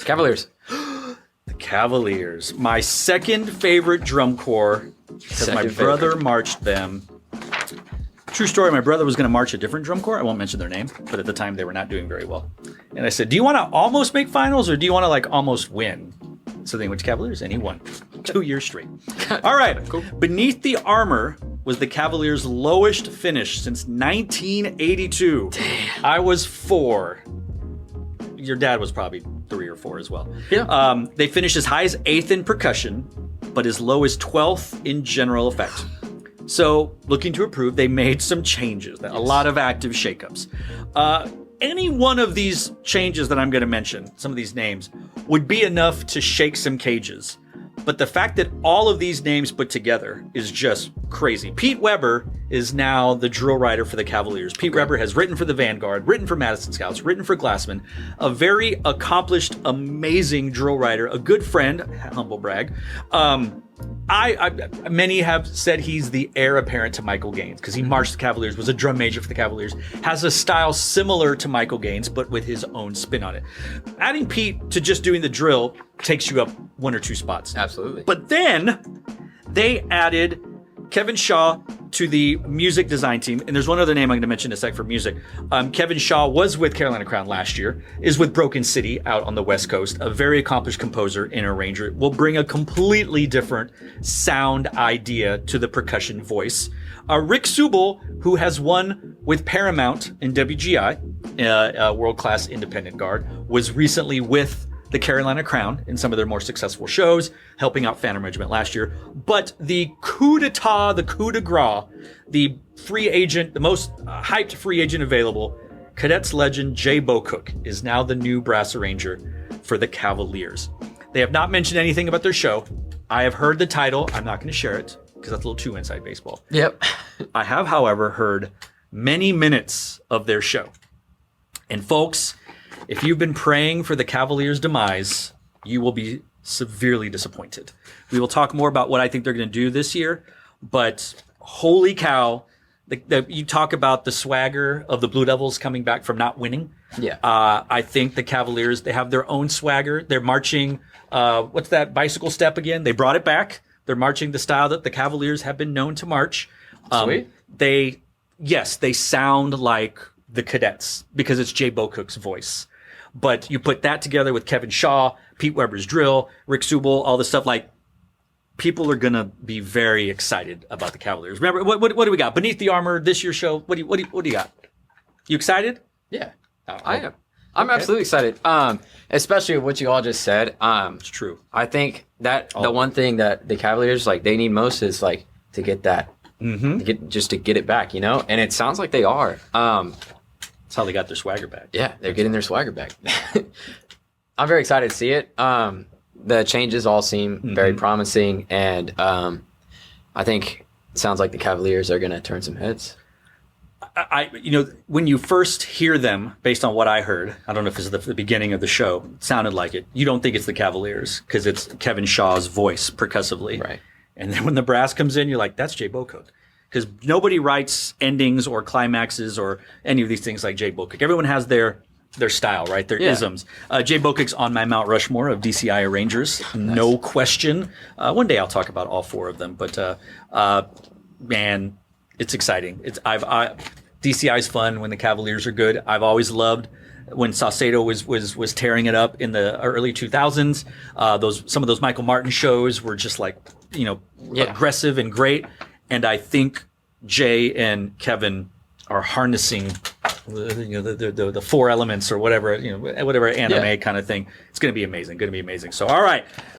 Cavaliers. The Cavaliers. My second favorite drum corps, because my brother marched them. True story, my brother was going to march a different drum corps. I won't mention their name, but at the time they were not doing very well. And I said, do you want to almost make finals or do you want to like almost win? So they went to Cavaliers and he won 2 years straight. All right. Cool. Beneath the Armor was the Cavaliers' lowest finish since 1982. Damn. I was 4. Your dad was probably 3 or 4 as well. Yeah. They finished as high as 8th in percussion, but as low as 12th in general effect. So, looking to improve, they made some changes. A lot of active shakeups. Any one of these changes that I'm going to mention, some of these names, would be enough to shake some cages. But the fact that all of these names put together is just crazy. Pete Weber is now the drill writer for the Cavaliers. Pete Weber has written for the Vanguard, written for Madison Scouts, written for Glassman. A very accomplished, amazing drill writer, a good friend, humble brag. Many have said he's the heir apparent to Michael Gaines because he marched the Cavaliers, was a drum major for the Cavaliers, has a style similar to Michael Gaines, but with his own spin on it. Adding Pete to just doing the drill takes you up 1 or 2 spots. Absolutely. But then they added Kevin Shaw to the music design team. And there's one other name I'm going to mention in a sec for music. Kevin Shaw was with Carolina Crown last year, is with Broken City out on the West Coast, a very accomplished composer and arranger. Will bring a completely different sound idea to the percussion voice. Rick Subel, who has won with Paramount in WGI, world-class independent guard, was recently with the Carolina Crown in some of their more successful shows, helping out Phantom Regiment last year. But the coup d'etat, the coup de grace, the free agent, the most hyped free agent available, Cadets legend Jay Bocook is now the new brass arranger for the Cavaliers. They have not mentioned anything about their show. I have heard the title. I'm not going to share it because that's a little too inside baseball. Yep. I have, however, heard many minutes of their show. And folks, if you've been praying for the Cavaliers' demise, you will be severely disappointed. We will talk more about what I think they're going to do this year, but holy cow, you talk about the swagger of the Blue Devils coming back from not winning. Yeah. I think the Cavaliers, they have their own swagger. They're marching, what's that bicycle step again? They brought it back. They're marching the style that the Cavaliers have been known to march. Sweet. They sound like the Cadets because it's Jay Bocook's voice. But you put that together with Kevin Shaw, Pete Weber's drill, Rick Subel, all this stuff, like people are going to be very excited about the Cavaliers. Remember, what do we got? Beneath the Armor, this year's show. What do you got? You excited? Yeah, I am. I'm absolutely excited. Especially what you all just said. It's true. I think that the one thing that the Cavaliers they need most is to get that, to get it back, And it sounds like they are. That's how they got their swagger back. Yeah, they're getting their swagger back. I'm very excited to see it. The changes all seem very promising, and I think it sounds like the Cavaliers are going to turn some heads. When you first hear them, based on what I heard, I don't know if it's the beginning of the show, it sounded like it. You don't think it's the Cavaliers because it's Kevin Shaw's voice percussively. Right. And then when the brass comes in, you're like, that's Jay Bocook. Because nobody writes endings or climaxes or any of these things like Jay Bocook. Everyone has their style, right? Their isms. Jay Bocook's on my Mount Rushmore of DCI arrangers, no question. One day I'll talk about all 4 of them, but man, it's exciting. DCI's fun when the Cavaliers are good. I've always loved when Saucedo was tearing it up in the early 2000s. Some of those Michael Martin shows were just aggressive and great. And I think Jay and Kevin are harnessing the 4 elements or whatever, whatever anime kind of thing. It's going to be amazing. So, all right.